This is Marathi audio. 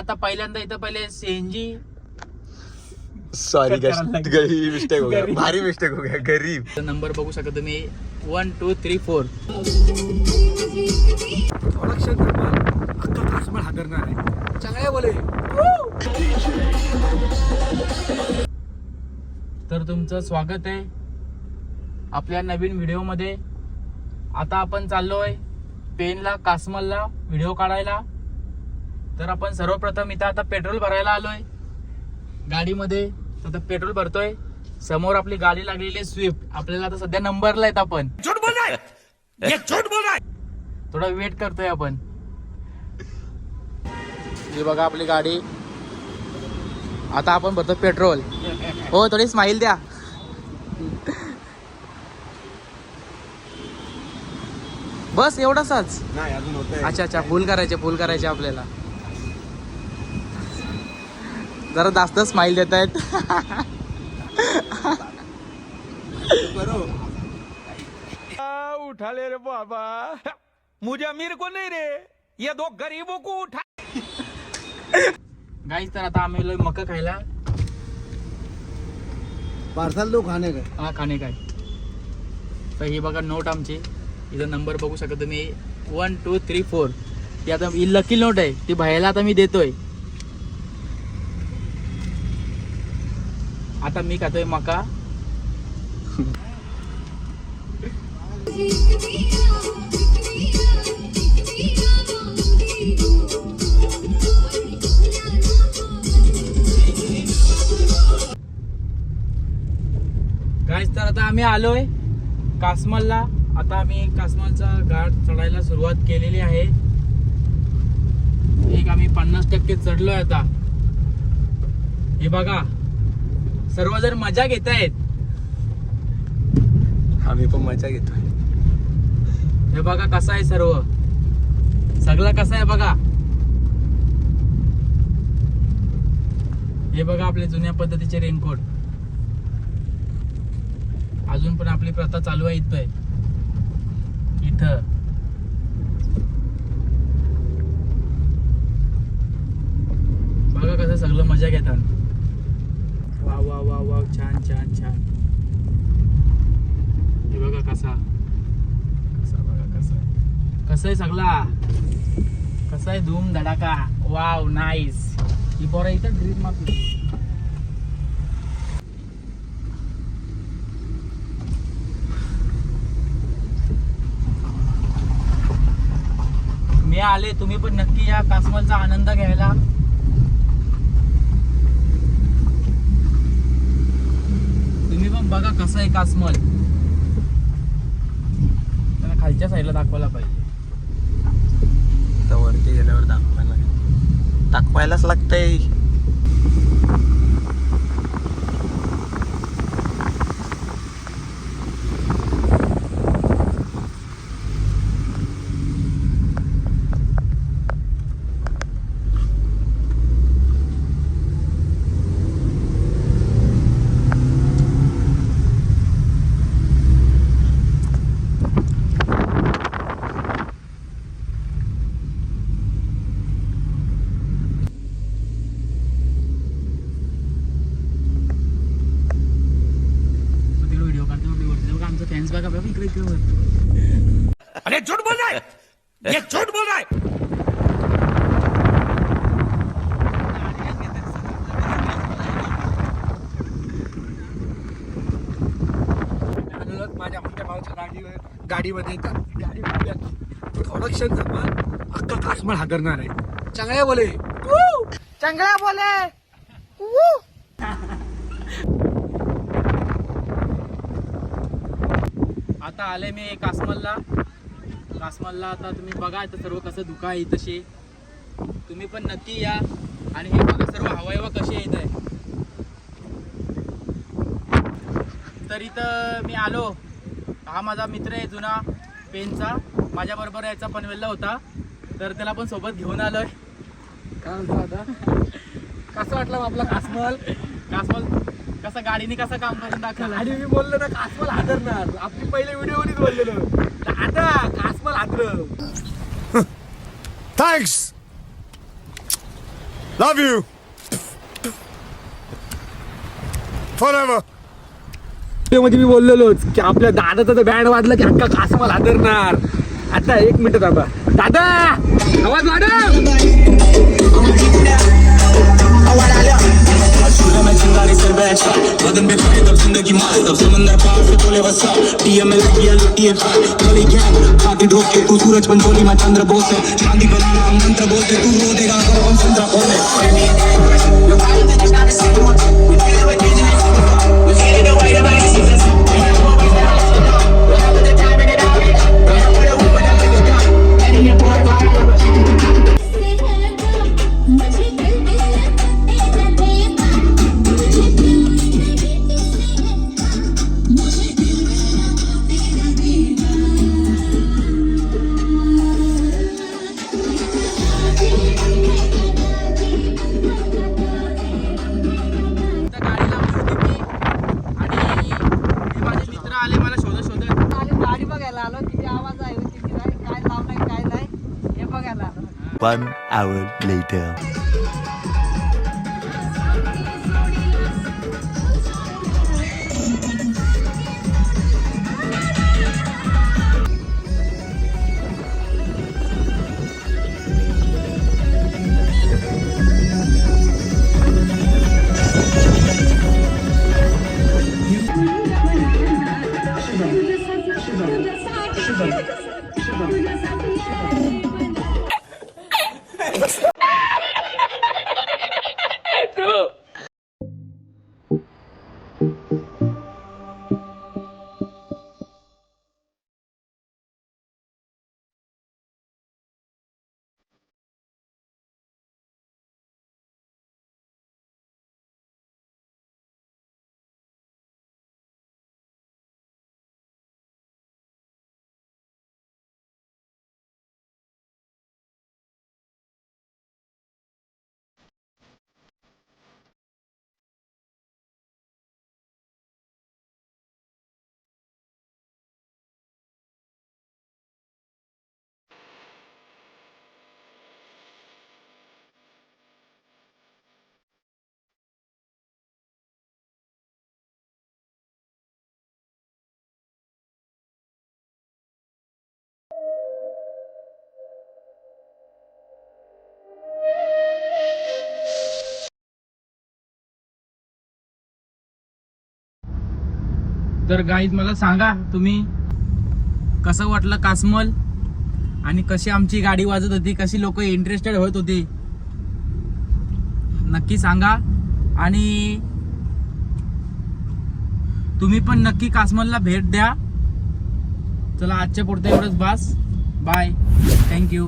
आता पहिल्यांदा इथं पहिले सीएनजी सॉरी गरीब मिस्टेक हो गया, भारी मिस्टेक हो गया. गरीब नंबर बघू शकता तुम्ही 1 2 3 4. थोडा क्षण थांबा, अख्खा काश्मीर हादरणार आहे. चांगले बोले. तर तुमचं स्वागत आहे आपल्या नवीन व्हिडिओमध्ये. आता आपण चाललोय पेनला कासमलला व्हिडिओ काढायला. तर आपण सर्वप्रथम इथं आता पेट्रोल भरायला आलोय गाडीमध्ये. आता पेट्रोल भरतोय. समोर आपली गाडी लागलेली आहे स्विफ्ट. आपल्याला आता सध्या नंबरला आहेत आपण. थोडा वेट करतोय आपण. ही बघा आपली गाडी. आता आपण भरतो पेट्रोल. हो थोडी स्माइल द्या. बस एवढाच. नाही अजून होतंय. अच्छा फुल करायचे आपल्याला. जरा जास्त स्माइल देत आहेत. उठा ले रे बाबा, मुझे अमीर को नहीं रे, ये दो गरीबों को उठा. गाईस तर आता आम्ही मका खायला. पार्सल दो खाने का. हा खाणे काय. तर ही बघा नोट आमची. इथं नंबर बघू शकता तुम्ही 1 2 3 4. ती आता ही लकी नोट आहे. ती भायला आता मी देतोय. आता मी खातोय मका. गाईस तर आता आम्ही आलोय कासमलला. आता आम्ही कासमलचा घाट चढायला सुरुवात केलेली आहे. एक आम्ही 50% चढलोय आता. हे बघा सर्वजण मजा घेत आहेत. आम्ही पण मजा घेतोय. हे बघा कसं आहे सगळं कसं आहे बघा. हे बघा आपले जुन्या पद्धतीचे रेनकोट. अजून पण आपली प्रथा चालू आहे इथं. बघा कसं सगळं मजा घेतात. वा छान. हे बघा कसा आहे सगळा. कसा आहे धूम धडाका. Wow nice. ही पोरं इथं ग्रीन मारली. मी आले, तुम्ही पण नक्की या कासमलचा आनंद घ्यायला. तुम्ही पण बघा कसं आहे कासमल. त्यांना खालच्या साईडला दाखवायला पाहिजे. वरती गेल्यावर दाखवायलाच लागतंय. फॅन्स बघा इकडे. अरे झूठ बोल रहा है, ये झूठ बोल रहा है. माझ्या मोठ्या भावाच्या गाडीमध्ये थोडा क्षण थांबा, अख्खा काश्मीर हादरणार आहे. चांगले बोले. आता आले मी कासमलला. आता तुम्ही बघा इथं सर्व कसं धुका आहे तसे. तुम्ही पण नक्की या. आणि हे बघा सर्व हवा कशी येत आहे. तर इथं मी आलो. हा माझा मित्र आहे जुना पेनचा. माझ्या बरोबर याचा पनवेलला होता. तर त्याला पण सोबत घेऊन आलोय. काय म्हणतो आता, कसं वाटलं आपला काश्मीर? कसं गाडीने कसं काम करून दाखवलं. आणि मी बोललो ना काश्मीर हादरणार. आपली पहिले व्हिडिओवरच बोललेलो. आता काश्मीर हादर. थँक्स. Love you forever. मध्ये मी बोललेलोच की आपल्या दादाचा तर बँड वाजला की अक्का कासमाल हादरणार. आता 1 मिनिट दादा. दादा आवाज वाढव. तू सूरज पंचोली मैं चंद्र बोस शांति बनाना मंत्र बोलते तू रो देगा अगर हम चंद्र इथं गाडी लावली होती मी आणि हे माझे मित्र आले मला शोधत. गाडी बघायला आलो किती आवाज आहे किती नाही काय लावलाय काय नाही हे बघायला आलो. 1 hour later. तर गाईज मला सांगा तुम्ही कसं वाटलं कासमल आणि कशी आमची गाडी वाजत होती, कशी लोक इंटरेस्टेड होत होती नक्की सांगा. आणि तुम्ही पण नक्की कासमलला भेट द्या. चला आजच्या पुरतं एवढंच बास. बाय. थँक्यू.